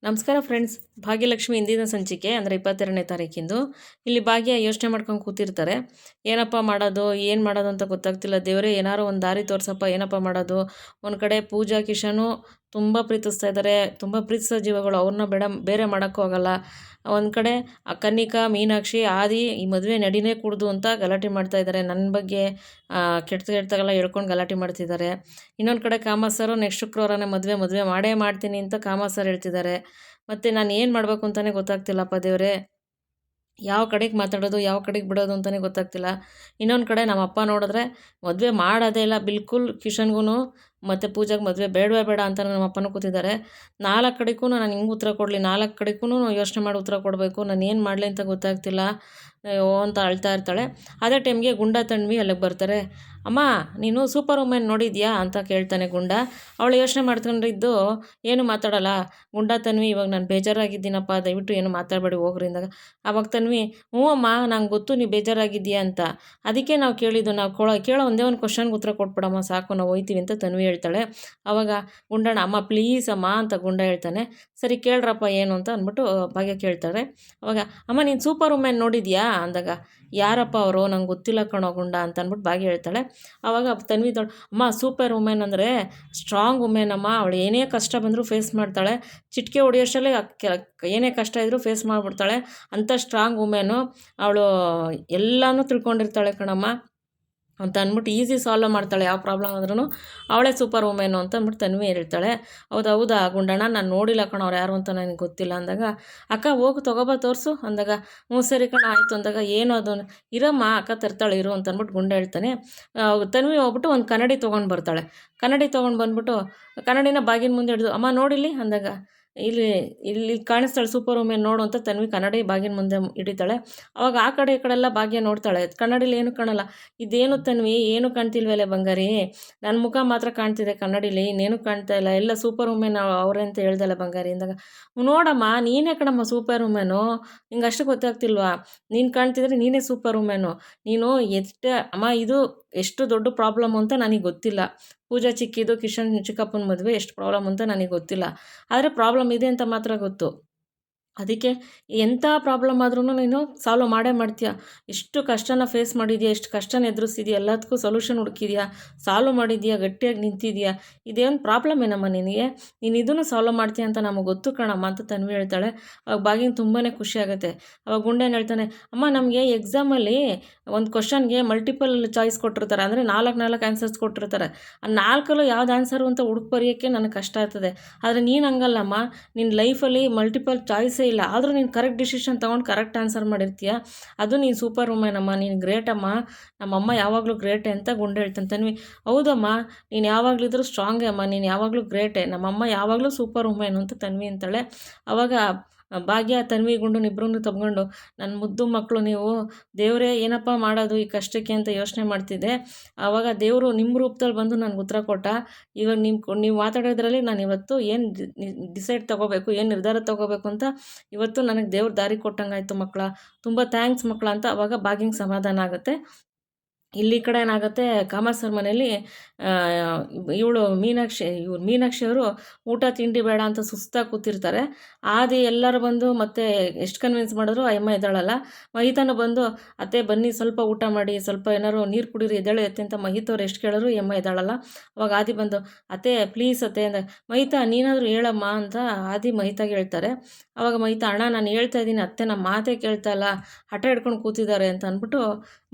ನಮಸ್ಕಾರ ಫ್ರೆಂಡ್ಸ್. ಭಾಗ್ಯಲಕ್ಷ್ಮಿ ಇಂದಿನ ಸಂಚಿಕೆ ಅಂದರೆ 22ನೇ ತಾರೀಕಿಂದು. ಇಲ್ಲಿ ಭಾಗ್ಯ ಯೋಚನೆ ಮಾಡ್ಕೊಂಡು ಕೂತಿರ್ತಾರೆ. ಏನಪ್ಪ ಮಾಡೋದು, ಏನು ಮಾಡೋದು ಅಂತ ಗೊತ್ತಾಗ್ತಿಲ್ಲ. ದೇವರೇ ಏನಾರು ಒಂದು ದಾರಿ ತೋರಿಸಪ್ಪ, ಏನಪ್ಪ ಮಾಡೋದು. ಒಂದು ಕಡೆ ಪೂಜಾ ಕಿಶನು ತುಂಬ ಪ್ರೀತಿಸ್ತಾ ಇದ್ದಾರೆ, ತುಂಬ ಪ್ರೀತಿಸೋ ಜೀವಗಳು, ಅವ್ರನ್ನ ಬೇರೆ ಮಾಡೋಕ್ಕೂ ಆಗಲ್ಲ. ಒಂದು ಕಡೆ ಕನ್ನಿಕಾ, ಮೀನಾಕ್ಷಿ, ಆದಿ ಈ ಮದುವೆ ನಡಿನೇ ಕೂಡ್ದು ಅಂತ ಗಲಾಟೆ ಮಾಡ್ತಾ ಇದ್ದಾರೆ. ನನ್ನ ಬಗ್ಗೆ ಕೆಟ್ಟದಾಗೆಲ್ಲ ಹೇಳ್ಕೊಂಡು ಗಲಾಟೆ ಮಾಡ್ತಿದ್ದಾರೆ. ಇನ್ನೊಂದು ಕಡೆ ಕಾಮತ್ ನೆಕ್ಸ್ಟ್ ಶುಕ್ರವಾರನೇ ಮದುವೆ ಮಾಡೇ ಮಾಡ್ತೀನಿ ಅಂತ ಕಾಮತ್ ಹೇಳ್ತಿದ್ದಾರೆ. ಮತ್ತು ನಾನು ಏನು ಮಾಡಬೇಕು ಅಂತಲೇ ಗೊತ್ತಾಗ್ತಿಲ್ಲಪ್ಪ ದೇವರೇ. ಯಾವ ಕಡೆಗೆ ಮಾತಾಡೋದು, ಯಾವ ಕಡೆಗೆ ಬಿಡೋದು ಅಂತಲೇ ಗೊತ್ತಾಗ್ತಿಲ್ಲ. ಇನ್ನೊಂದು ಕಡೆ ನಮ್ಮ ಅಪ್ಪ ನೋಡಿದ್ರೆ ಮದುವೆ ಮಾಡೋದೇ ಇಲ್ಲ ಬಿಲ್ಕುಲ್. ಕಿಶನ್ಗೂ ಮತ್ತು ಪೂಜಾಗೆ ಮದುವೆ ಬೇಡವೇ ಬೇಡ ಅಂತ ನಮ್ಮ ಅಪ್ಪನೂ ಕೂತಿದ್ದಾರೆ. 4 ಕಡೆಗೂ ನಾನು ಹಿಂಗೆ ಉತ್ತರ ಕೊಡಲಿ, 4 ಕಡೆಗೂ ಯೋಚನೆ ಮಾಡಿ ಉತ್ತರ ಕೊಡಬೇಕು. ನಾನು ಏನು ಮಾಡಲಿ ಅಂತ ಗೊತ್ತಾಗ್ತಿಲ್ಲ ಅಂತ ಅಳ್ತಾ ಇರ್ತಾಳೆ. ಅದೇ ಟೈಮ್ಗೆ ಗುಂಡ ತಣ್ವಿ ಅಲ್ಲಿಗೆ ಬರ್ತಾರೆ. ಅಮ್ಮ, ನೀನು ಸೂಪರ್ ವುಮೆನ್ ನೋಡಿದ್ಯಾ ಅಂತ ಕೇಳ್ತಾನೆ ಗುಂಡ. ಅವಳು ಯೋಚನೆ ಮಾಡ್ಕೊಂಡಿದ್ದು ಏನು ಮಾತಾಡಲ್ಲ. ಗುಂಡ ತನ್ವಿ, ಇವಾಗ ನಾನು ಬೇಜಾರಾಗಿದ್ದೀನಪ್ಪ, ದಯವಿಟ್ಟು ಏನು ಮಾತಾಡಬೇಡಿ ಹೋಗ್ರಿ ಅಂದಾಗ ಆವಾಗ ತನ್ವಿ, ಹ್ಞೂ ಅಮ್ಮ, ನಂಗೆ ಗೊತ್ತು ನೀವು ಬೇಜಾರಾಗಿದ್ದೀಯಾ ಅಂತ, ಅದಕ್ಕೆ ನಾವು ಕೇಳಿದ್ದು. ನಾವು ಕೇಳೋ ಒಂದೇ ಒಂದು ಕ್ವಶನ್ಗೆ ಉತ್ತರ ಕೊಟ್ಬಿಡಮ್ಮ, ಸಾಕು, ನಾವು ಹೋಯ್ತೀವಿ ಅಂತ ತನ್ವಿ ಹೇಳ್ತಾಳೆ. ಆವಾಗ ಗುಂಡಣ್ಣ, ಅಮ್ಮ ಪ್ಲೀಸ್ ಅಮ್ಮ ಅಂತ ಗುಂಡ ಹೇಳ್ತಾನೆ. ಸರಿ ಕೇಳ್ರಪ್ಪ ಏನು ಅಂತ ಅಂದ್ಬಿಟ್ಟು ಭಾಗ್ಯ ಕೇಳ್ತಾರೆ. ಅವಾಗ, ಅಮ್ಮ ನೀನು ಸೂಪರ್ ವುಮೆನ್ ನೋಡಿದ್ಯಾ ಅಂದಾಗ, ಯಾರಪ್ಪ ಅವರು, ನಂಗೆ ಗೊತ್ತಿಲ್ಲ ಕಣೋ ಗುಂಡ ಅಂತ ಅಂದ್ಬಿಟ್ಟು ಭಾಗ್ಯ ಹೇಳ್ತಾಳೆ. ಆವಾಗ ತನ್ವಿ ಅಮ್ಮ ಸೂಪರ್ ವುಮೆನ್ ಅಂದರೆ ಸ್ಟ್ರಾಂಗ್ ವುಮೆನ್ ಅಮ್ಮ, ಅವಳು ಏನೇ ಕಷ್ಟ ಬಂದರೂ ಫೇಸ್ ಮಾಡ್ತಾಳೆ. ಚಿಟಿಕೆ ಹೊಡೆಯೋಷ್ಟರಲ್ಲಿ ಏನೇ ಕಷ್ಟ ಇದ್ದರೂ ಫೇಸ್ ಮಾಡಿಬಿಡ್ತಾಳೆ. ಅಂಥ ಸ್ಟ್ರಾಂಗ್ ವುಮೆನು ಅವಳು. ಎಲ್ಲನೂ ತಿಳ್ಕೊಂಡಿರ್ತಾಳೆ ಕಣಮ್ಮ ಅಂತ ಅಂದ್ಬಿಟ್ಟು ಈಸಿ ಸಾಲ್ವ್ ಮಾಡ್ತಾಳೆ. ಯಾವ ಪ್ರಾಬ್ಲಮ್ ಆದ್ರೂ ಅವಳೇ ಸೂಪರ್ ವುಮೆನು ಅಂತ ಅಂದ್ಬಿಟ್ಟು ತನ್ವಿ ಹೇಳ್ತಾಳೆ. ಹೌದಾ ಗುಂಡಣ್ಣ, ನಾನು ನೋಡಿಲ್ಲ ಕಣ ಅವ್ರು ಯಾರು ಅಂತ ನನಗೆ ಗೊತ್ತಿಲ್ಲ ಅಂದಾಗ, ಅಕ್ಕ ಹೋಗು ತಗೋಬಾ ತೋರಿಸು ಅಂದಾಗ, ಹ್ಞೂ ಸರಿ ಕಣ ಆಯಿತು ಅಂದಾಗ, ಏನು ಅದು, ಇರಮ್ಮ ಅಕ್ಕ ತರ್ತಾಳೆ ಇರು ಅಂತ ಅಂದ್ಬಿಟ್ಟು ಗುಂಡ ಹೇಳ್ತಾನೆ. ತನ್ವಿ ಹೋಗ್ಬಿಟ್ಟು ಒಂದು ಕನ್ನಡಿ ತೊಗೊಂಡು ಬರ್ತಾಳೆ. ಕನ್ನಡಿ ತೊಗೊಂಡು ಬಂದ್ಬಿಟ್ಟು ಕನ್ನಡಿನ ಬಾಗಿನ ಮುಂದೆ ಹಿಡಿದು, ಅಮ್ಮ ನೋಡಿಲಿ ಅಂದಾಗ, ಇಲ್ಲಿ ಕಾಣಿಸ್ತಾಳೆ ಸೂಪರ್ ವುಮೆನ್ ನೋಡು ಅಂತ ತನ್ವಿ ಕನ್ನಡಿ ಬಾಗಿನ ಮುಂದೆ ಹಿಡಿತಾಳೆ. ಅವಾಗ ಆ ಕಡೆ ಈ ಕಡೆ ಎಲ್ಲ ಭಾಗ್ಯ ನೋಡ್ತಾಳೆ. ಕನ್ನಡಿಲಿ ಏನು ಕಾಣಲ್ಲ. ಇದೇನು ತನ್ವಿ, ಏನು ಕಾಣ್ತಿಲ್ವಲ್ಲ ಬಂಗಾರಿ, ನನ್ನ ಮುಖ ಮಾತ್ರ ಕಾಣ್ತಿದೆ ಕನ್ನಡಿಲಿ, ಇನ್ನೇನು ಕಾಣ್ತಾ ಇಲ್ಲ, ಎಲ್ಲ ಸೂಪರ್ ವುಮೆನ್ ಅವರೇ ಅಂತ ಹೇಳ್ದಲ್ಲ ಬಂಗಾರಿ ಅಂದಾಗ, ನೋಡಮ್ಮ ನೀನೇ ಕಣಮ್ಮ ಸೂಪರ್ ವುಮೆನು, ನಿಂಗೆ ಅಷ್ಟು ಗೊತ್ತಾಗ್ತಿಲ್ವಾ, ನೀನು ಕಾಣ್ತಿದ್ರೆ ನೀನೇ ಸೂಪರ್ ವುಮೆನು. ನೀನು ಅಮ್ಮ ಇದು ಎಷ್ಟು ದೊಡ್ಡ ಪ್ರಾಬ್ಲಮ್ ಅಂತ ನನಗೆ ಗೊತ್ತಿಲ್ಲ. ಪೂಜಾ ಚಿಕ್ಕಿದು, ಕಿಶನ್ ಚಿಕ್ಕಪ್ಪನ ಮದುವೆ ಎಷ್ಟು ಪ್ರಾಬ್ಲಮ್ ಅಂತ ನನಗೆ ಗೊತ್ತಿಲ್ಲ. ಆದರೆ ಪ್ರಾಬ್ಲಮ್ ಇದೆ ಅಂತ ಮಾತ್ರ ಗೊತ್ತು. ಅದಕ್ಕೆ ಎಂಥ ಪ್ರಾಬ್ಲಮ್ ಆದ್ರೂ ನೀನು ಸಾಲ್ವ್ ಮಾಡೇ ಮಾಡ್ತೀಯ. ಎಷ್ಟು ಕಷ್ಟನ ಫೇಸ್ ಮಾಡಿದ್ಯಾ, ಎಷ್ಟು ಕಷ್ಟನ ಎದುರಿಸಿದ್ಯಾ, ಎಲ್ಲದಕ್ಕೂ ಸೊಲ್ಯೂಷನ್ ಹುಡುಕಿದ್ಯಾ, ಸಾಲ್ವ್ ಮಾಡಿದ್ಯಾ, ಗಟ್ಟಿಯಾಗಿ ನಿಂತಿದ್ಯಾ. ಇದೇನು ಪ್ರಾಬ್ಲಮ್ ಏನಮ್ಮ ನಿನಗೆ, ನೀನು ಇದನ್ನು ಸಾಲ್ವ್ ಮಾಡ್ತೀಯ ಅಂತ ನಮಗೆ ಗೊತ್ತು ಕಣಮ್ಮ ಅಂತ ತನ್ವಿ ಹೇಳ್ತಾಳೆ. ಅವಾಗ ಬಾಗಿನ ತುಂಬಾ ಖುಷಿ ಆಗುತ್ತೆ. ಅವಾಗ ಗುಂಡೇನು ಹೇಳ್ತಾನೆ, ಅಮ್ಮ ನಮಗೆ ಎಕ್ಸಾಮಲ್ಲಿ ಒಂದು ಕ್ವಶನ್ಗೆ ಮಲ್ಟಿಪಲ್ ಚಾಯ್ಸ್ ಕೊಟ್ಟಿರ್ತಾರೆ, ಅಂದರೆ 4 ಆನ್ಸರ್ಸ್ ಕೊಟ್ಟಿರ್ತಾರೆ. ಆ 4 ಯಾವ್ದು ಆನ್ಸರು ಅಂತ ಹುಡುಕ್ ಬರೆಯೋಕ್ಕೆ ನನಗೆ ಕಷ್ಟ ಆಗ್ತದೆ. ಆದರೆ ನೀನು ಹಂಗಲ್ಲಮ್ಮ, ನಿನ್ನ ಲೈಫಲ್ಲಿ ಮಲ್ಟಿಪಲ್ ಚಾಯ್ಸೇ ಇಲ್ಲ, ಆದರೂ ನೀನು ಕರೆಕ್ಟ್ ಡಿಸಿಷನ್ ತೊಗೊಂಡು ಕರೆಕ್ಟ್ ಆನ್ಸರ್ ಮಾಡಿರ್ತೀಯ. ಅದು ನೀನು ಸೂಪರ್ ವುಮೆನ್ ಅಮ್ಮ, ನೀನು ಗ್ರೇಟ್ ಅಮ್ಮ, ನಮ್ಮಮ್ಮ ಯಾವಾಗಲೂ ಗ್ರೇಟೆ ಅಂತ ಗುಂಡು ಹೇಳ್ತಾನೆ. ತನ್ವಿ, ಹೌದಮ್ಮ, ನೀನು ಯಾವಾಗಲಿದ್ರೂ ಸ್ಟ್ರಾಂಗೇ ಅಮ್ಮ, ನೀನು ಯಾವಾಗಲೂ ಗ್ರೇಟೆ, ನಮ್ಮಮ್ಮ ಯಾವಾಗಲೂ ಸೂಪರ್ ವುಮೆನ್ ಅಂತ ತನ್ವಿ ಅಂತಾಳೆ. ಆವಾಗ ಭಾಗ್ಯ ತನ್ವಿ ಗುಂಡು ಇಬ್ಬರೂ ತಗೊಂಡು, ನನ್ನ ಮುದ್ದು ಮಕ್ಕಳು ನೀವು, ದೇವರೇ ಏನಪ್ಪ ಮಾಡೋದು ಈ ಕಷ್ಟಕ್ಕೆ ಅಂತ ಯೋಚನೆ ಮಾಡ್ತಿದ್ದೆ. ಆವಾಗ ದೇವರು ನಿಮ್ಮ ರೂಪದಲ್ಲಿ ಬಂದು ನನಗೆ ಉತ್ತರ ಕೊಟ್ಟ. ಇವಾಗ ನೀವು ಮಾತಾಡೋದ್ರಲ್ಲಿ ನಾನು ಇವತ್ತು ಏನು ಡಿಸೈಡ್ ತೊಗೋಬೇಕು, ಏನು ನಿರ್ಧಾರ ತೊಗೋಬೇಕು ಅಂತ ಇವತ್ತು ನನಗೆ ದೇವ್ರು ದಾರಿ ಕೊಟ್ಟಂಗಾಯ್ತು ಮಕ್ಕಳ, ತುಂಬ ಥ್ಯಾಂಕ್ಸ್ ಮಕ್ಕಳ ಅಂತ ಅವಾಗ ಭಾಗ್ಯಂಗೆ ಸಮಾಧಾನ ಆಗುತ್ತೆ. ಇಲ್ಲಿ ಕಡೆ ಏನಾಗುತ್ತೆ, ಕಾಮತ್ ಸರ್ ಮನೇಲಿ ಇವರು ಮೀನಾಕ್ಷಿ ಅವರು ಊಟ ತಿಂಡಿ ಬೇಡ ಅಂತ ಸುಸ್ತಾಗಿ ಕೂತಿರ್ತಾರೆ. ಆದಿ ಎಲ್ಲರೂ ಬಂದು ಮತ್ತೆ ಎಷ್ಟು ಕನ್ವಿನ್ಸ್ ಮಾಡಿದ್ರು ಆ ಅಮ್ಮ ಎದ್ದಾಳಲ್ಲ. ಮಹಿತಾನು ಬಂದು, ಅತ್ತೆ ಬನ್ನಿ ಸ್ವಲ್ಪ ಊಟ ಮಾಡಿ, ಸ್ವಲ್ಪ ಏನಾರು ನೀರು ಕುಡೀರಿ, ಎದ್ದೇಳಿ ಅತ್ತೆ ಅಂತ ಮಹಿತವ್ರು ಎಷ್ಟು ಕೇಳಿದ್ರು ಈ ಅಮ್ಮ ಎದ್ದಾಳಲ್ಲ. ಅವಾಗ ಆದಿ ಬಂದು, ಅತ್ತೆ ಪ್ಲೀಸ್ ಅತ್ತೆ ಅಂದ, ಮಹಿತಾ ನೀನಾದರೂ ಹೇಳಮ್ಮ ಅಂತ ಆದಿ ಮಹಿತಾಗೆ ಹೇಳ್ತಾರೆ. ಅವಾಗ ಮಹಿತಾ, ಅಣ್ಣ ನಾನು ಹೇಳ್ತಾ ಇದ್ದೀನಿ ಅತ್ತೆ, ನಮ್ಮ ಮಾತೇ ಕೇಳ್ತಾ ಇಲ್ಲ, ಹಠ ಹಿಡ್ಕೊಂಡು ಕೂತಿದ್ದಾರೆ ಅಂತ ಅಂದ್ಬಿಟ್ಟು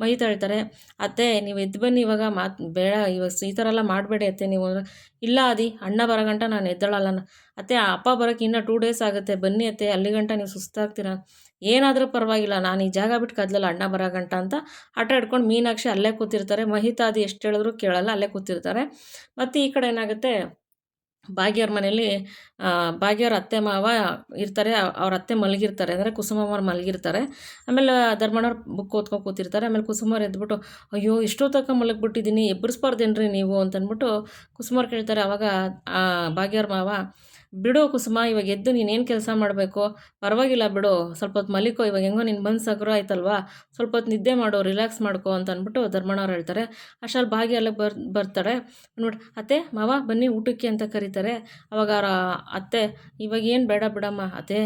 ಮಹಿತಾ ಹೇಳ್ತಾರೆ. ಅತ್ತೆ ನೀವು ಎದ್ದು ಬನ್ನಿ, ಇವಾಗ ಬೇಡ, ಇವಾಗ ಈ ಥರ ಎಲ್ಲ ಮಾಡಬೇಡಿ ಅತ್ತೆ ನೀವು. ಇಲ್ಲ ಆದಿ, ಅಣ್ಣ ಬರೋಗಂಟ ನಾನು ಎದ್ದಳಲ್ಲ ಅತ್ತೆ, ಅಪ್ಪ ಬರೋಕ್ಕೆ ಇನ್ನೂ 2 ಡೇಸ್ ಆಗುತ್ತೆ, ಬನ್ನಿ ಅತ್ತೆ, ಅಲ್ಲಿಗಂಟ ನೀವು ಸುಸ್ತಾಗ್ತೀರ, ಏನಾದರೂ ಪರವಾಗಿಲ್ಲ, ನಾನು ಈ ಜಾಗ ಬಿಟ್ಟು ಕದಲಲ್ಲ ಅಣ್ಣ ಬರೋಗಂಟ ಅಂತ ಹಠ ಹಿಡ್ಕೊಂಡು ಮೀನಾಕ್ಷಿ ಅಲ್ಲೇ ಕೂತಿರ್ತಾರೆ. ಮಹಿತಾ ಆದಿ ಎಷ್ಟು ಹೇಳಿದ್ರು ಕೇಳಲ್ಲ, ಅಲ್ಲೇ ಕೂತಿರ್ತಾರೆ. ಮತ್ತು ಈ ಕಡೆ ಏನಾಗುತ್ತೆ, ಭಾಗ್ಯವ್ರ ಮನೇಲಿ ಭಾಗ್ಯವ್ರ ಅತ್ತೆ ಮಾವ ಇರ್ತಾರೆ. ಅವ್ರ ಅತ್ತೆ ಮಲಗಿರ್ತಾರೆ, ಅಂದರೆ ಕುಸುಮವ್ರು ಮಲಗಿರ್ತಾರೆ. ಆಮೇಲೆ ಧರ್ಮಣ್ಣವ್ರು ಬುಕ್ ಓದ್ಕೊಂಡು ಕೂತಿರ್ತಾರೆ. ಆಮೇಲೆ ಕುಸುಮವ್ರು ಎದ್ಬಿಟ್ಟು, ಅಯ್ಯೋ ಇಷ್ಟೊತ್ತಕ್ಕ ಮಲಗಿಬಿಟ್ಟಿದ್ದೀನಿ, ಎಬ್ಬರಿಸ್ಬಾರ್ದೇನ್ರಿ ನೀವು ಅಂತಂದ್ಬಿಟ್ಟು ಕುಸುಮವ್ರು ಕೇಳ್ತಾರೆ. ಆವಾಗ ಭಾಗ್ಯವ್ರ ಮಾವ, ಬಿಡು ಕುಸುಮ, ಇವಾಗ ಎದ್ದು ನೀನೇನು ಕೆಲಸ ಮಾಡಬೇಕು, ಪರವಾಗಿಲ್ಲ ಬಿಡು, ಸ್ವಲ್ಪ ಹೊತ್ತು ಮಲಿಕೋ, ಇವಾಗ ಹೆಂಗೋ ನಿನ್ನ ಮನ್ಸು ಹಗುರ ಆಯ್ತಲ್ವಾ, ಸ್ವಲ್ಪ ಹೊತ್ತು ನಿದ್ದೆ ಮಾಡು, ರಿಲ್ಯಾಕ್ಸ್ ಮಾಡ್ಕೋ ಅಂತ ಅಂದ್ಬಿಟ್ಟು ಧರ್ಮಣ್ಣವ್ರು ಹೇಳ್ತಾರೆ. ಅಷ್ಟರಲ್ಲಿ ಭಾಗ್ಯ ಅಲ್ಲಿಗೆ ಬರ್ತಾರೆ. ನೋಡಿ ಅತ್ತೆ ಮಾವ ಬನ್ನಿ ಊಟಕ್ಕೆ ಅಂತ ಕರೀತಾರೆ. ಅವಾಗ ಅವ್ರ ಅತ್ತೆ, ಇವಾಗ ಏನು ಬೇಡ ಬಿಡಮ್ಮ ಅತ್ತೆ,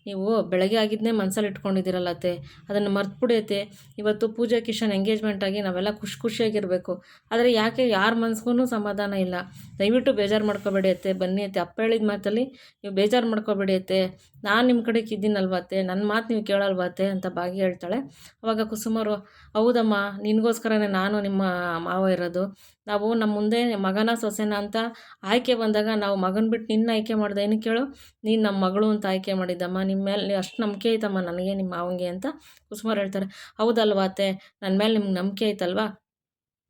ನೀವು ಬೆಳಗ್ಗೆ ಆಗಿದ್ದನ್ನೇ ಮನಸ್ಸಲ್ಲಿ ಇಟ್ಕೊಂಡಿದ್ದೀರಲ್ಲ ಅತ್ತೆ, ಅದನ್ನು ಮರ್ತ್ಬಿಡಿ ಅತ್ತೆ. ಇವತ್ತು ಪೂಜಾ ಕಿಶನ್ ಎಂಗೇಜ್ಮೆಂಟ್ ಆಗಿ ನಾವೆಲ್ಲ ಖುಷಿಯಾಗಿರಬೇಕು, ಆದರೆ ಯಾಕೆ ಯಾರ ಮನ್ಸಿಗೂ ಸಮಾಧಾನ ಇಲ್ಲ. ದಯವಿಟ್ಟು ಬೇಜಾರು ಮಾಡ್ಕೋಬೇಡಿ ಅತ್ತೆ, ಬನ್ನಿ ಅತ್ತೆ. ಅಪ್ಪ ಹೇಳಿದ ಮಾತಲ್ಲಿ ನೀವು ಬೇಜಾರು ಮಾಡ್ಕೋಬೇಡಿ ಅತ್ತೆ, ನಾನು ನಿಮ್ಮ ಕಡೆಗೆ ಇದ್ದೀನಲ್ವ ಅತ್ತೆ, ನನ್ನ ಮಾತು ನೀವು ಕೇಳಲ್ವ ಅತ್ತೆ ಅಂತ ಭಾಗ್ಯ ಹೇಳ್ತಾಳೆ. ಅವಾಗ ಕುಸುಮರು, ಹೌದಮ್ಮ, ನಿನಗೋಸ್ಕರನೇ ನಾನು ನಿಮ್ಮ ಮಾವ ಇರೋದು. ನಾವು ನಮ್ಮ ಮುಂದೆ ಮಗನ ಸೊಸೆನ ಅಂತ ಆಯ್ಕೆ ಬಂದಾಗ ನಾವು ಮಗನ ಬಿಟ್ಟು ನಿನ್ನ ಆಯ್ಕೆ ಮಾಡಿದೆ, ಏನು ಕೇಳು, ನೀನು ನಮ್ಮ ಮಗಳು ಅಂತ ಆಯ್ಕೆ ಮಾಡಿದ್ದಮ್ಮ, ನಿಮ್ಮ ಮೇಲೆ ಅಷ್ಟು ನಂಬಿಕೆ ಐತಮ್ಮ ನನಗೆ ನಿಮ್ಮ ಮಾವಂಗೆ ಅಂತ ಕುಸುಮರು ಹೇಳ್ತಾರೆ. ಹೌದಲ್ವಾ ಅತ್ತೆ, ನನ್ನ ಮೇಲೆ ನಿಮ್ಗೆ ನಂಬಿಕೆ ಐತಲ್ವಾ,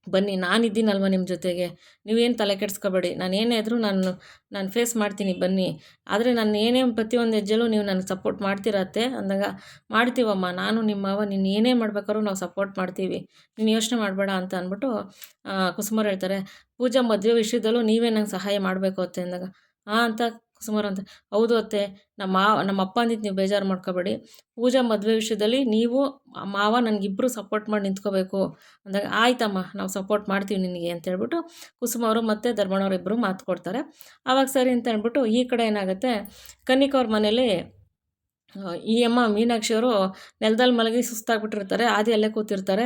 ಬನ್ನಿ ನಾನಿದ್ದೀನಲ್ವ ನಿಮ್ಮ ಜೊತೆಗೆ, ನೀವೇನು ತಲೆ ಕೆಡಿಸ್ಕೋಬೇಡಿ, ನಾನು ಏನೇ ಇದ್ದರೂ ನಾನು ಫೇಸ್ ಮಾಡ್ತೀನಿ ಬನ್ನಿ. ಆದರೆ ನಾನು ಏನೇ ಪ್ರತಿಯೊಂದು ಹೆಜ್ಜೆಲೂ ನೀವು ನನಗೆ ಸಪೋರ್ಟ್ ಮಾಡ್ತೀರತ್ತೆ ಅಂದಾಗ, ಮಾಡ್ತೀವಮ್ಮ, ನಾನು ನಿಮ್ಮ ಮಾವ ನೀನು ಏನೇ ಮಾಡ್ಬೇಕಾದ್ರೂ ನಾವು ಸಪೋರ್ಟ್ ಮಾಡ್ತೀವಿ, ನೀನು ಯೋಚನೆ ಮಾಡಬೇಡ ಅಂತ ಅಂದ್ಬಿಟ್ಟು ಕುಸುಮರು ಹೇಳ್ತಾರೆ. ಪೂಜಾ ಮದುವೆ ವಿಷಯದಲ್ಲೂ ನೀವೇ ನಂಗೆ ಸಹಾಯ ಮಾಡಬೇಕು ಅತ್ತೆ ಅಂದಾಗ, ಹಾಂ ಅಂತ ಕುಸುಮರು ಅಂತ, ಹೌದು ಅತ್ತೆ, ನಮ್ಮ ಅಪ್ಪ ಅಂದಿದ್ದು ನೀವು ಬೇಜಾರು ಮಾಡ್ಕೋಬೇಡಿ, ಪೂಜಾ ಮದುವೆ ವಿಷಯದಲ್ಲಿ ನೀವು ಮಾವ ನನಗಿಬ್ಬರು ಸಪೋರ್ಟ್ ಮಾಡಿ ನಿಂತ್ಕೋಬೇಕು ಅಂದಾಗ, ಆಯ್ತಮ್ಮ ನಾವು ಸಪೋರ್ಟ್ ಮಾಡ್ತೀವಿ ನಿನಗೆ ಅಂತ ಹೇಳ್ಬಿಟ್ಟು ಕುಸುಮ ಅವರು ಮತ್ತು ಧರ್ಮಣ್ಣವ್ರು ಇಬ್ಬರು ಮಾತು ಕೊಡ್ತಾರೆ. ಆವಾಗ ಸರಿ ಅಂತ ಹೇಳ್ಬಿಟ್ಟು ಈ ಕಡೆ ಏನಾಗುತ್ತೆ, ಕನ್ನಿಕಾ ಅವ್ರ ಮನೇಲಿ ಈ ಅಮ್ಮ ಮೀನಾಕ್ಷಿಯವರು ನೆಲದಲ್ಲಿ ಮಲಗಿ ಸುಸ್ತಾಗ್ಬಿಟ್ಟಿರ್ತಾರೆ. ಆದಿ ಅಲ್ಲೇ ಕೂತಿರ್ತಾರೆ.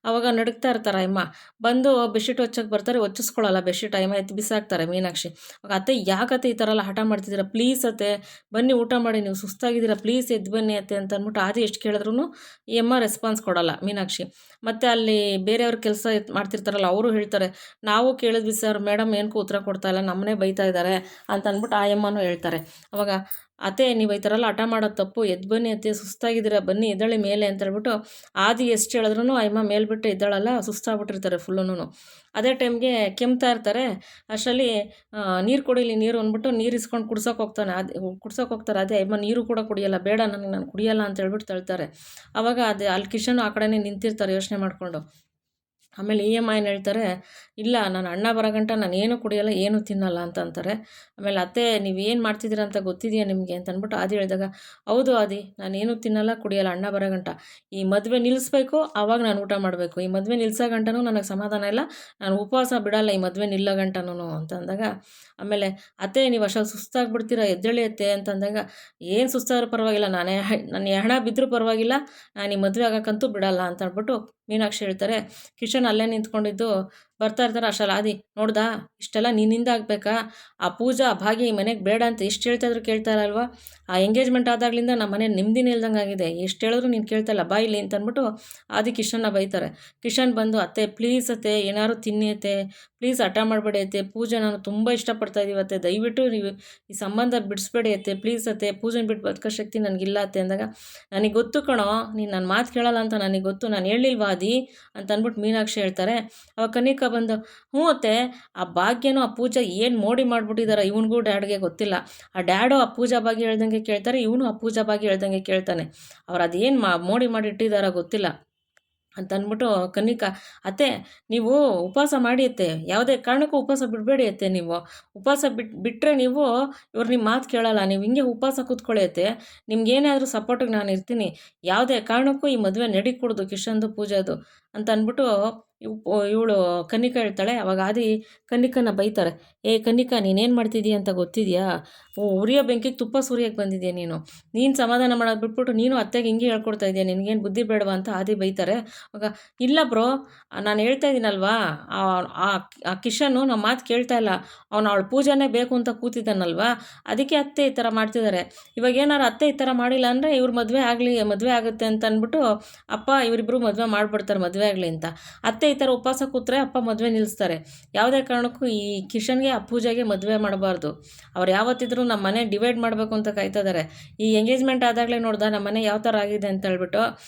ಆವಾಗ ನಡುಗ್ತಾ ಇರ್ತಾರೆ ಅಮ್ಮ. ಬಂದು ಬೆಡ್ಶೀಟ್ ಹೊಚ್ಚಕ್ಕೆ ಬರ್ತಾರೆ, ಹೊಚ್ಚಿಸ್ಕೊಳ್ಳಲ್ಲ ಬೆಡ್ಶೀಟ್, ಅಮ್ಮ ಎತ್ತಿ ಬಿಸಾಕ್ತಾರೆ ಮೀನಾಕ್ಷಿ. ಆವಾಗ ಅತ್ತೆ ಯಾಕತ್ತೆ ಈ ಥರ ಎಲ್ಲ ಹಠ ಮಾಡ್ತಿದ್ದೀರಾ, ಪ್ಲೀಸ್ ಅತ್ತೆ ಬನ್ನಿ ಊಟ ಮಾಡಿ, ನೀವು ಸುಸ್ತಾಗಿದ್ದೀರಾ, ಪ್ಲೀಸ್ ಎದ್ದು ಬನ್ನಿ ಅತ್ತೆ ಅಂತ ಅಂದ್ಬಿಟ್ಟು ಆದಿ ಎಷ್ಟು ಕೇಳಿದ್ರು ಈ ಅಮ್ಮ ರೆಸ್ಪಾನ್ಸ್ ಕೊಡಲ್ಲ ಮೀನಾಕ್ಷಿ. ಮತ್ತು ಅಲ್ಲಿ ಬೇರೆಯವ್ರ ಕೆಲಸ ಮಾಡ್ತಿರ್ತಾರಲ್ಲ ಅವರು ಹೇಳ್ತಾರೆ, ನಾವು ಕೇಳಿದ್ವಿ ಸರ್, ಮೇಡಮ್ ಏನಕ್ಕೂ ಉತ್ತರ ಕೊಡ್ತಾ ಇಲ್ಲ, ನಮ್ಮನ್ನೇ ಬೈತಾ ಇದ್ದಾರೆ ಅಂತ ಅಂದ್ಬಿಟ್ಟು ಆ ಅಮ್ಮನೂ ಹೇಳ್ತಾರೆ. ಅವಾಗ ಅತ್ತೆ ನೀವು ಈ ಥರ ಎಲ್ಲ ಹಠ ಮಾಡೋದು ತಪ್ಪು, ಎದ್ದು ಬನ್ನಿ ಅತ್ತೆ, ಸುಸ್ತಾಗಿದ್ದೀರಾ, ಬನ್ನಿ ಎದ್ದೇಳಿ ಮೇಲೆ ಅಂತ ಹೇಳ್ಬಿಟ್ಟು ಆದಿ ಎಷ್ಟು ಹೇಳಿದ್ರು ಅಮ್ಮ ಮೇಲ್ಬಿಟ್ಟು ಎದ್ದಾಳಲ್ಲ, ಸುಸ್ತಾಗ್ಬಿಟ್ಟಿರ್ತಾರೆ ಫುಲ್ಲುನು. ಅದೇ ಟೈಮ್ಗೆ ಕೆಮ್ತಾ ಇರ್ತಾರೆ. ಅಷ್ಟರಲ್ಲಿ ನೀರು ಕುಡೀಲಿ ನೀರು ಅಂದ್ಬಿಟ್ಟು ನೀರು ಇಸ್ಕೊಂಡು ಕುಡ್ಸೋಕೆ ಹೋಗ್ತಾರೆ. ಅದೇ ಅಮ್ಮ ನೀರು ಕೂಡ ಕುಡಿಯಲ್ಲ, ಬೇಡ ನಾನು ಕುಡಿಯಲ್ಲ ಅಂತ ಹೇಳ್ಬಿಟ್ಟು ತಳ್ತಾರೆ. ಆವಾಗ ಅದೇ ಅಲ್ಲಿ ಕಿಶನ್ ಆ ಕಡೆನೇ ನಿಂತಿರ್ತಾರೆ ಯೋಚನೆ ಮಾಡಿಕೊಂಡು. ಆಮೇಲೆ ಈ ಅಮ್ಮ ಏನು ಹೇಳ್ತಾರೆ, ಇಲ್ಲ ನಾನು ಅಣ್ಣ ಬರೋಗಂಟ ನಾನು ಏನೂ ಕುಡಿಯೋಲ್ಲ, ಏನೂ ತಿನ್ನಲ್ಲ ಅಂತ ಅಂತಾರೆ. ಆಮೇಲೆ ಅತ್ತೆ ನೀವೇನು ಮಾಡ್ತಿದ್ದೀರ ಅಂತ ಗೊತ್ತಿದೆಯಾ ನಿಮಗೆ ಅಂತ ಅಂದ್ಬಿಟ್ಟು ಆದಿ ಹೇಳಿದಾಗ, ಹೌದು ಆದಿ, ನಾನೇನು ತಿನ್ನಲ್ಲ ಕುಡಿಯೋಲ್ಲ ಅಣ್ಣ ಬರೋಗಂಟ, ಈ ಮದುವೆ ನಿಲ್ಲಿಸ್ಬೇಕು, ಆವಾಗ ನಾನು ಊಟ ಮಾಡಬೇಕು, ಈ ಮದುವೆ ನಿಲ್ಲಿಸೋ ಗಂಟನೂ ನನಗೆ ಸಮಾಧಾನ ಇಲ್ಲ, ನಾನು ಉಪವಾಸ ಬಿಡಲ್ಲ ಈ ಮದುವೆ ನಿಲ್ಲೋ ಗಂಟನೂ ಅಂತ ಅಂದಾಗ, ಆಮೇಲೆ ಅತ್ತೆ ನೀವು ಅಷ್ಟೊಂದು ಸುಸ್ತಾಗ್ಬಿಡ್ತೀರಾ, ಎದ್ದೇಳಿ ಅತ್ತೆ ಅಂತ ಅಂದಾಗ, ಏನು ಸುಸ್ತಾದ್ರೂ ಪರವಾಗಿಲ್ಲ, ನನ್ನ ಹಣ ಬಿದ್ದರೂ ಪರವಾಗಿಲ್ಲ, ನಾನು ಈ ಮದುವೆ ಆಗೋಕ್ಕಂತೂ ಬಿಡಲ್ಲ ಅಂತ ಅಂದ್ಬಿಟ್ಟು ಮೀನಾಕ್ಷಿ ಹೇಳ್ತಾರೆ. ಕಿಶನ್ ಅಲ್ಲೇ ನಿಂತ್ಕೊಂಡಿದ್ದು ಬರ್ತಾ ಇರ್ತಾರೆ. ಅಷ್ಟರಲ್ಲಿ ಆದಿ, ನೋಡ್ದಾ ಇಷ್ಟೆಲ್ಲ ನಿನ್ನಿಂದ ಆಗಬೇಕಾ, ಆ ಪೂಜಾ ಭಾಗ್ಯ ಈ ಮನೆಗೆ ಬೇಡ ಅಂತ ಎಷ್ಟು ಹೇಳ್ತಾಯಿದ್ರು ಕೇಳ್ತಾ ಇರಲ್ವಾ, ಆ ಎಂಗೇಜ್ಮೆಂಟ್ ಆದಾಗಲಿಂದ ನಮ್ಮ ಮನೆ ನೆಮ್ಮದಿನೇ ಇಲ್ದಂಗೆ ಆಗಿದೆ, ಎಷ್ಟು ಹೇಳಿದ್ರು ನೀನು ಕೇಳ್ತಾ ಇಲ್ಲ, ಬಾ ಇಲ್ಲಿ ಅಂತ ಅಂದ್ಬಿಟ್ಟು ಆದಿ ಕಿಶನ್ನ ಬೈತಾರೆ. ಕಿಶನ್ ಬಂದು, ಅತ್ತೆ ಪ್ಲೀಸ್ ಅತ್ತೆ ಏನಾದ್ರು ತಿನ್ನಿ ಅತ್ತೆ, ಪ್ಲೀಸ್ ಹಠ ಮಾಡಬೇಡಿ ಅತ್ತೆ, ಪೂಜೆ ನಾನು ತುಂಬ ಇಷ್ಟಪಡ್ತಾ ಇದ್ದೀವಿ ಅತ್ತೆ, ದಯವಿಟ್ಟು ನೀವು ಈ ಸಂಬಂಧ ಬಿಡಿಸ್ಬೇಡಿ ಅತ್ತೆ, ಪ್ಲೀಸ್ ಅತ್ತೆ, ಪೂಜೆನ ಬಿಟ್ಟು ಬದುಕೋ ಶಕ್ತಿ ನನಗಿಲ್ಲ ಅತ್ತೆ ಅಂದಾಗ, ನನಗೆ ಗೊತ್ತು ಕಣೋ ನೀನು ನನ್ನ ಮಾತು ಕೇಳಲ್ಲ ಅಂತ ನನಗೆ ಗೊತ್ತು, ನಾನು ಹೇಳಿಲ್ವಾ ಆದಿ ಅಂತ ಅಂದ್ಬಿಟ್ಟು ಮೀನಾಕ್ಷಿ ಹೇಳ್ತಾರೆ. ಅವಾಗ ಕನಿಕಾ ಬಂದು, ಹ್ಞೂ ಅತ್ತೆ, ಆ ಭಾಗ್ಯನೂ ಆ ಪೂಜಾ ಏನು ಮೋಡಿ ಮಾಡಿಬಿಟ್ಟಿದ್ದಾರೆ, ಇವನಿಗೂ ಡ್ಯಾಡ್ಗೆ ಗೊತ್ತಿಲ್ಲ, ಆ ಡ್ಯಾಡು ಆ ಪೂಜಾ ಭಾಗ್ಯ ಹೇಳ್ದಂಗೆ ಕೇಳ್ತಾರೆ, ಇವನು ಆ ಪೂಜಾ ಭಾಗ್ಯ ಹೇಳ್ದಂಗೆ ಕೇಳ್ತಾನೆ, ಅವ್ರು ಅದೇನು ಮೋಡಿ ಮಾಡಿ ಇಟ್ಟಿದ್ದಾರೋ ಗೊತ್ತಿಲ್ಲ ಅಂತ ಅಂದ್ಬಿಟ್ಟು ಕನ್ನಿಕಾ, ಅತ್ತೆ ನೀವು ಉಪವಾಸ ಮಾಡಿ ಅತ್ತೆ, ಯಾವುದೇ ಕಾರಣಕ್ಕೂ ಉಪವಾಸ ಬಿಡಬೇಡಿ ಅತ್ತೆ, ನೀವು ಉಪವಾಸ ಬಿಟ್ಟರೆ ನೀವು ಇವ್ರು ನಿಮ್ಮ ಮಾತು ಕೇಳಲ್ಲ, ನೀವು ಹಿಂಗೆ ಉಪವಾಸ ಕೂತ್ಕೊಳ್ಳಿ ಅತ್ತೆ, ನಿಮ್ಗೇನಾದರೂ ಸಪೋರ್ಟಿಗೆ ನಾನು ಇರ್ತೀನಿ, ಯಾವುದೇ ಕಾರಣಕ್ಕೂ ಈ ಮದುವೆ ನಡಿಕೂಡ್ದು ಕಿಶನ್ದು ಪೂಜಾದು ಅಂತ ಅಂದ್ಬಿಟ್ಟು ಇವಳು ಕನ್ನಿಕಾ ಹೇಳ್ತಾಳೆ. ಅವಾಗ ಆದಿ ಕನ್ನಿಕನ ಬೈತಾರೆ, ಏ ಕನ್ನಿಕಾ ನೀನೇನು ಮಾಡ್ತಿದ್ದೀಯ ಅಂತ ಗೊತ್ತಿದೆಯಾ, ಉರಿಯೋ ಬೆಂಕಿಗೆ ತುಪ್ಪ ಸುರಿಯೋಕ್ಕೆ ಬಂದಿದ್ಯಾ ನೀನು ಸಮಾಧಾನ ಮಾಡೋದು ಬಿಟ್ಬಿಟ್ಟು ನೀನು ಅತ್ತೆಗೆ ಹಿಂಗೆ ಹೇಳ್ಕೊಡ್ತಾ ಇದೆಯಾ, ನಿನಗೇನು ಬುದ್ಧಿ ಬೇಡವಾ ಅಂತ ಆದಿ ಬೈತಾರೆ. ಆವಾಗ ಇಲ್ಲ ಬ್ರೋ, ನಾನು ಹೇಳ್ತಾ ಇದ್ದೀನಲ್ವಾ, ಆ ಕಿಶನ್ನು ನಮ್ಮ ಮಾತು ಕೇಳ್ತಾ ಇಲ್ಲ, ಅವಳು ಪೂಜಾನೇ ಬೇಕು ಅಂತ ಕೂತಿದ್ದಾನಲ್ವಾ, ಅದಕ್ಕೆ ಅತ್ತೆ ಈ ಥರ ಮಾಡ್ತಿದ್ದಾರೆ, ಇವಾಗ ಏನಾರು ಅತ್ತೆ ಈ ಥರ ಮಾಡಿಲ್ಲ ಅಂದರೆ ಇವ್ರ ಮದುವೆ ಆಗುತ್ತೆ ಅಂತ ಅಂದ್ಬಿಟ್ಟು ಅಪ್ಪ ಇವರಿಬ್ಬರು ಮದುವೆ ಮಾಡಿಬಿಡ್ತಾರೆ, ಮದುವೆ ಆಗಲಿ ಅಂತ. ಅತ್ತೆ ಈ ಥರ ಉಪವಾಸ ಕೂತ್ರೆ ಅಪ್ಪ ಮದುವೆ ನಿಲ್ಲಿಸ್ತಾರೆ, ಯಾವುದೇ ಕಾರಣಕ್ಕೂ ಈ ಕಿಶನ್ಗೆ ಆ ಪೂಜೆಗೆ ಮದುವೆ ಮಾಡಬಾರ್ದು, ಅವ್ರು ಯಾವತ್ತಿದ್ರೂ ನಮ್ಮ ಮನೆ ಡಿವೈಡ್ ಮಾಡಬೇಕು ಅಂತ ಕಾಯ್ತಾ ಇದ್ದಾರೆ. ಈ ಎಂಗೇಜ್ಮೆಂಟ್ ಆದಾಗಲೇ ನೋಡ್ದೆ ನಮ್ಮ ಮನೆ ಯಾವ ಥರ ಆಗಿದೆ ಅಂತ ಹೇಳ್ಬಿಟ್ಟು,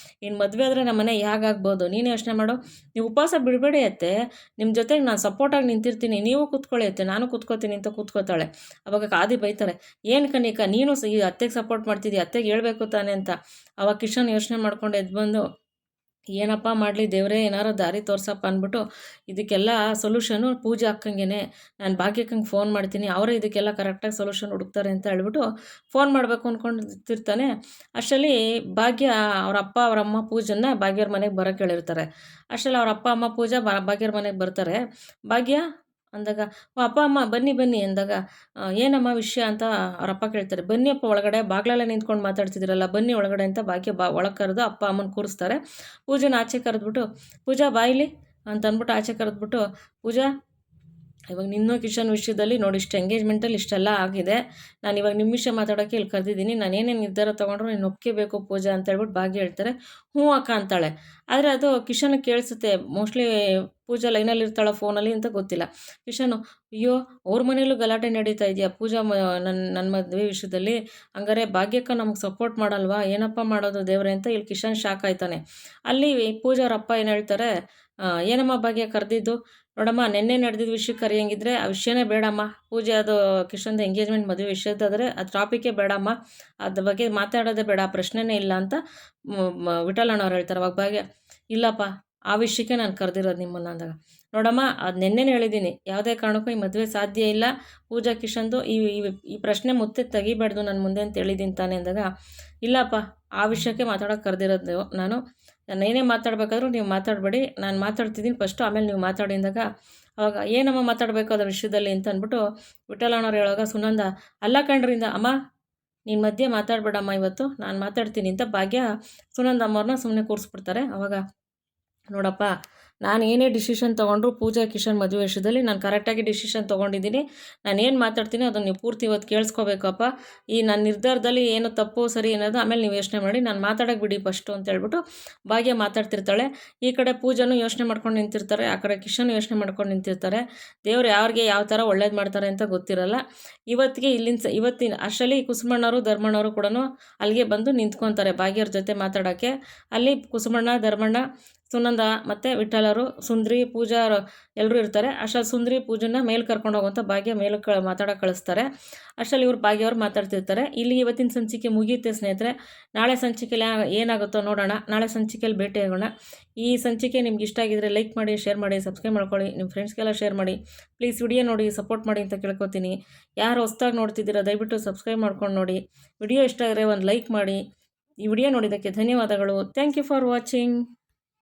ಇನ್ನು ಮದುವೆ ಆದರೆ ನಮ್ಮ ಮನೆ ಹೇಗಾಗ್ಬೋದು ನೀನು ಯೋಚನೆ ಮಾಡು, ನೀವು ಉಪವಾಸ ಬಿಡಬೇಡಿ ಅತ್ತೆ, ನಿಮ್ಮ ಜೊತೆಗೆ ನಾನು ಸಪೋರ್ಟಾಗಿ ನಿಂತಿರ್ತೀನಿ, ನೀವು ಕೂತ್ಕೊಳ್ಳಿ ಅತ್ತೆ, ನಾನು ಕೂತ್ಕೋತೀನಿ ಅಂತ ಕೂತ್ಕೋತಾಳೆ. ಅವಾಗ ಆದಿ ಬೈತಾರೆ, ಏನು ಕನಿಕಾ ನೀನು ಈ ಅತ್ತೆಗೆ ಸಪೋರ್ಟ್ ಮಾಡ್ತಿದ್ದೀಯ, ಅತ್ತೆಗೆ ಹೇಳ್ಬೇಕು ತಾನೆ ಅಂತ. ಅವಾಗ ಕಿಶನ್ ಯೋಚನೆ ಮಾಡ್ಕೊಂಡು ಎದ್ದು ಬಂದು, ಏನಪ್ಪ ಮಾಡಲಿ ದೇವರೇ ಏನಾರು ದಾರಿ ತೋರ್ಸಪ್ಪ ಅಂದ್ಬಿಟ್ಟು ಇದಕ್ಕೆಲ್ಲ ಸೊಲ್ಯೂಷನು ಪೂಜೆ ಅಕ್ಕಂಗೆನೆ ನಾನು ಭಾಗ್ಯಕ್ಕಂಗೆ ಫೋನ್ ಮಾಡ್ತೀನಿ, ಅವರೇ ಇದಕ್ಕೆಲ್ಲ ಕರೆಕ್ಟಾಗಿ ಸೊಲ್ಯೂಷನ್ ಹುಡುಕ್ತಾರೆ ಅಂತ ಹೇಳ್ಬಿಟ್ಟು ಫೋನ್ ಮಾಡಬೇಕು ಅಂದ್ಕೊಂಡಿರ್ತಾನೆ. ಅಷ್ಟರಲ್ಲಿ ಭಾಗ್ಯ ಅವ್ರ ಅಪ್ಪ ಅವರಮ್ಮ ಪೂಜನ್ನ ಭಾಗ್ಯವ್ರ ಮನೆಗೆ ಬರೋಕ್ಕೆ ಹೇಳಿರ್ತಾರೆ. ಅಷ್ಟರಲ್ಲಿ ಅವ್ರ ಅಪ್ಪ ಅಮ್ಮ ಪೂಜಾ ಭಾಗ್ಯವ್ರ ಮನೆಗೆ ಬರ್ತಾರೆ. ಭಾಗ್ಯ ಅಂದಾಗ ಅಪ್ಪ ಅಮ್ಮ ಬನ್ನಿ ಬನ್ನಿ ಅಂದಾಗ ಏನಮ್ಮ ವಿಷಯ ಅಂತ ಅವರಪ್ಪ ಕೇಳ್ತಾರೆ. ಬನ್ನಿ ಅಪ್ಪ ಒಳಗಡೆ, ಬಾಗ್ಲಲ್ಲೇ ನಿಂತ್ಕೊಂಡು ಮಾತಾಡ್ತಿದ್ದೀರಲ್ಲ ಬನ್ನಿ ಒಳಗಡೆ ಅಂತ ಭಾಗ್ಯ ಒಳಗೆ ಕರೆದು ಅಪ್ಪ ಅಮ್ಮನ ಕೂರಿಸ್ತಾರೆ. ಪೂಜೆನ ಆಚೆ ಕರೆದ್ಬಿಟ್ಟು ಪೂಜಾ ಬಾಯಿಲಿ ಅಂತ ಅಂದ್ಬಿಟ್ಟು ಆಚೆ ಕರೆದ್ಬಿಟ್ಟು ಪೂಜಾ ಇವಾಗ ನಿನ್ನೋ ಕಿಶನ್ ವಿಷಯದಲ್ಲಿ ನೋಡಿ ಇಷ್ಟು ಎಂಗೇಜ್ಮೆಂಟಲ್ಲಿ ಇಷ್ಟೆಲ್ಲ ಆಗಿದೆ, ನಾನು ಇವಾಗ ನಿಮ್ಮ ವಿಷಯ ಮಾತಾಡೋಕ್ಕೆ ಇಲ್ಲಿ ಕರೆದಿದ್ದೀನಿ, ನಾನು ಏನೇನು ನಿರ್ಧಾರ ತೊಗೊಂಡ್ರು ನೀನು ಒಪ್ಕೋಬೇಕು ಪೂಜಾ ಅಂತ ಹೇಳ್ಬಿಟ್ಟು ಭಾಗ್ಯ ಹೇಳ್ತಾರೆ. ಹ್ಞೂ ಅಕ್ಕ ಅಂತಾಳೆ. ಆದರೆ ಅದು ಕಿಶನ್ಗೆ ಕೇಳಿಸುತ್ತೆ. ಮೋಸ್ಟ್ಲಿ ಪೂಜಾ ಲೈನಲ್ಲಿ ಇರ್ತಾಳೆ ಫೋನಲ್ಲಿ ಅಂತ ಗೊತ್ತಿಲ್ಲ. ಕಿಶನು ಅಯ್ಯೋ ಅವ್ರ ಮನೇಲೂ ಗಲಾಟೆ ನಡೀತಾ ಇದೆಯಾ ಪೂಜಾ ನನ್ನ ಮದುವೆ ವಿಷಯದಲ್ಲಿ, ಹಂಗಾರೆ ಭಾಗ್ಯಕ್ಕ ನಮ್ಗೆ ಸಪೋರ್ಟ್ ಮಾಡಲ್ವಾ, ಏನಪ್ಪ ಮಾಡೋದು ದೇವ್ರೆ ಅಂತ ಇಲ್ಲಿ ಕಿಶನ್ ಶಾಕ್ ಆಯ್ತಾನೆ. ಅಲ್ಲಿ ಪೂಜಾ ಅವ್ರ ಅಪ್ಪ ಏನು ಹೇಳ್ತಾರೆ, ಏನಮ್ಮ ಭಾಗ್ಯ ಕರೆದಿದ್ದು, ನೋಡಮ್ಮ ನೆನ್ನೆ ನಡೆದಿದ್ದ ವಿಷಯಕ್ಕೆ ಕರೆಯಂಗಿದ್ರೆ ಆ ವಿಷಯನೇ ಬೇಡಮ್ಮ, ಪೂಜೆ ಅದು ಕಿಶನ್ದು ಎಂಗೇಜ್ಮೆಂಟ್ ಮದುವೆ ವಿಷಯದಾದರೆ ಅದು ಟಾಪಿಕೇ ಬೇಡಮ್ಮ, ಅದ್ರ ಬಗ್ಗೆ ಮಾತಾಡೋದೇ ಬೇಡ, ಪ್ರಶ್ನೆನೇ ಇಲ್ಲ ಅಂತ ವಿಠಲಣ್ಣವ್ರು ಹೇಳ್ತಾರೆ. ಅವಾಗ ಭಾಗ್ಯ ಇಲ್ಲಪ್ಪ ಆ ವಿಷಯಕ್ಕೆ ನಾನು ಕರೆದಿರೋದು ನಿಮ್ಮನ್ನು ಅಂದಾಗ, ನೋಡಮ್ಮ ಅದು ನೆನ್ನೆನೇ ಹೇಳಿದ್ದೀನಿ, ಯಾವುದೇ ಕಾರಣಕ್ಕೂ ಈ ಮದುವೆ ಸಾಧ್ಯ ಇಲ್ಲ, ಪೂಜಾ ಕಿಶನ್ದು ಈ ಪ್ರಶ್ನೆ ಮುತ್ತೆ ತೆಗಿಬಾರ್ದು ನನ್ನ ಮುಂದೆ ಅಂತ ಹೇಳಿದ್ದೀನಿ ತಾನೆ ಅಂದಾಗ, ಇಲ್ಲಪ್ಪ ಆ ವಿಷಯಕ್ಕೆ ಮಾತಾಡೋಕೆ ಕರೆದಿರೋದು ನಾನು ಏನೇ ಮಾತಾಡಬೇಕಾದ್ರೂ ನೀವು ಮಾತಾಡಬೇಡಿ, ನಾನು ಮಾತಾಡ್ತಿದ್ದೀನಿ ಫಸ್ಟು ಆಮೇಲೆ ನೀವು ಮಾತಾಡಿ ಅಂದಾಗ, ಅವಾಗ ಏನಮ್ಮ ಮಾತಾಡಬೇಕು ಅದರ ವಿಷಯದಲ್ಲಿ ಅಂತ ಅಂದ್ಬಿಟ್ಟು ವಿಠಲಣ್ಣವ್ರು ಹೇಳುವಾಗ ಸುನಂದ ಅಲ್ಲ ಕಣ್ರಿಂದ ಅಮ್ಮ ನೀನು ಮಧ್ಯೆ ಮಾತಾಡಬೇಡಮ್ಮ ಇವತ್ತು ನಾನು ಮಾತಾಡ್ತೀನಿ ಅಂತ ಭಾಗ್ಯ ಸುನಂದ ಅಮ್ಮವ್ರನ್ನ ಸುಮ್ಮನೆ ಕೂರಿಸ್ಬಿಡ್ತಾರೆ. ಅವಾಗ ನೋಡಪ್ಪ ನಾನು ಏನೇ ಡಿಸಿಷನ್ ತೊಗೊಂಡ್ರು ಪೂಜಾ ಕಿಶನ್ ಮದುವೆ ವಿಷಯದಲ್ಲಿ ನಾನು ಕರೆಕ್ಟಾಗಿ ಡಿಸಿಷನ್ ತೊಗೊಂಡಿದ್ದೀನಿ, ನಾನು ಏನು ಮಾತಾಡ್ತೀನಿ ಅದನ್ನು ನೀವು ಪೂರ್ತಿ ಇವತ್ತು ಕೇಳಿಸ್ಕೋಬೇಕಪ್ಪ, ಈ ನನ್ನ ನಿರ್ಧಾರದಲ್ಲಿ ಏನು ತಪ್ಪು ಸರಿ ಅನ್ನೋದು ಆಮೇಲೆ ನೀವು ಯೋಚನೆ ಮಾಡಿ, ನಾನು ಮಾತಾಡೋಕೆ ಬಿಡಿ ಫಸ್ಟು ಅಂತ ಹೇಳ್ಬಿಟ್ಟು ಭಾಗ್ಯ ಮಾತಾಡ್ತಿರ್ತಾಳೆ. ಈ ಕಡೆ ಪೂಜಾನು ಯೋಚನೆ ಮಾಡ್ಕೊಂಡು ನಿಂತಿರ್ತಾರೆ, ಆ ಕಡೆ ಕಿಶನ್ ಯೋಚನೆ ಮಾಡ್ಕೊಂಡು ನಿಂತಿರ್ತಾರೆ. ದೇವ್ರು ಯಾರಿಗೆ ಯಾವ ಥರ ಒಳ್ಳೇದು ಮಾಡ್ತಾರೆ ಅಂತ ಗೊತ್ತಿರಲ್ಲ. ಇವತ್ತಿನ ಅಷ್ಟರಲ್ಲಿ ಕುಸುಮಣ್ಣವರು ಧರ್ಮಣ್ಣವರು ಕೂಡ ಅಲ್ಲಿಗೆ ಬಂದು ನಿಂತ್ಕೊತಾರೆ ಭಾಗ್ಯವ್ರ ಜೊತೆ ಮಾತಾಡೋಕ್ಕೆ. ಅಲ್ಲಿ ಕುಸುಮಣ್ಣ, ಧರ್ಮಣ್ಣ, ಸುನಂದ ಮತ್ತು ವಿಠಲರು, ಸುಂದ್ರಿ, ಪೂಜಾ ಎಲ್ಲರೂ ಇರ್ತಾರೆ. ಅಷ್ಟರಲ್ಲಿ ಸುಂದ್ರಿ ಪೂಜನ್ನ ಮೇಲೆ ಕರ್ಕೊಂಡು ಹೋಗುವಂಥ ಭಾಗ್ಯ ಮೇಲೆ ಮಾತಾಡೋಕೆ ಕಳಿಸ್ತಾರೆ. ಅಷ್ಟರಲ್ಲಿ ಇವ್ರು ಭಾಗ್ಯವ್ರು ಮಾತಾಡ್ತಿರ್ತಾರೆ. ಇಲ್ಲಿ ಇವತ್ತಿನ ಸಂಚಿಕೆ ಮುಗಿಯುತ್ತೆ ಸ್ನೇಹಿತರೆ. ನಾಳೆ ಸಂಚಿಕೆಯಲ್ಲಿ ಏನಾಗುತ್ತೋ ನೋಡೋಣ. ನಾಳೆ ಸಂಚಿಕೆಯಲ್ಲಿ ಭೇಟಿಯಾಗೋಣ. ಈ ಸಂಚಿಕೆ ನಿಮ್ಗೆ ಇಷ್ಟ ಆಗಿದ್ರೆ ಲೈಕ್ ಮಾಡಿ, ಶೇರ್ ಮಾಡಿ, ಸಬ್ಸ್ಕ್ರೈಬ್ ಮಾಡ್ಕೊಳ್ಳಿ, ನಿಮ್ಮ ಫ್ರೆಂಡ್ಸ್ಗೆಲ್ಲ ಶೇರ್ ಮಾಡಿ. ಪ್ಲೀಸ್ ವಿಡಿಯೋ ನೋಡಿ ಸಪೋರ್ಟ್ ಮಾಡಿ ಅಂತ ಕೇಳ್ಕೊತೀನಿ. ಯಾರು ಹೊಸ್ದಾಗಿ ನೋಡ್ತಿದ್ದೀರಾ ದಯವಿಟ್ಟು ಸಬ್ಸ್ಕ್ರೈಬ್ ಮಾಡ್ಕೊಂಡು ನೋಡಿ. ವಿಡಿಯೋ ಇಷ್ಟ ಆದರೆ ಒಂದು ಲೈಕ್ ಮಾಡಿ. ಈ ವಿಡಿಯೋ ನೋಡಿದ್ದಕ್ಕೆ ಧನ್ಯವಾದಗಳು. Thank you for watching.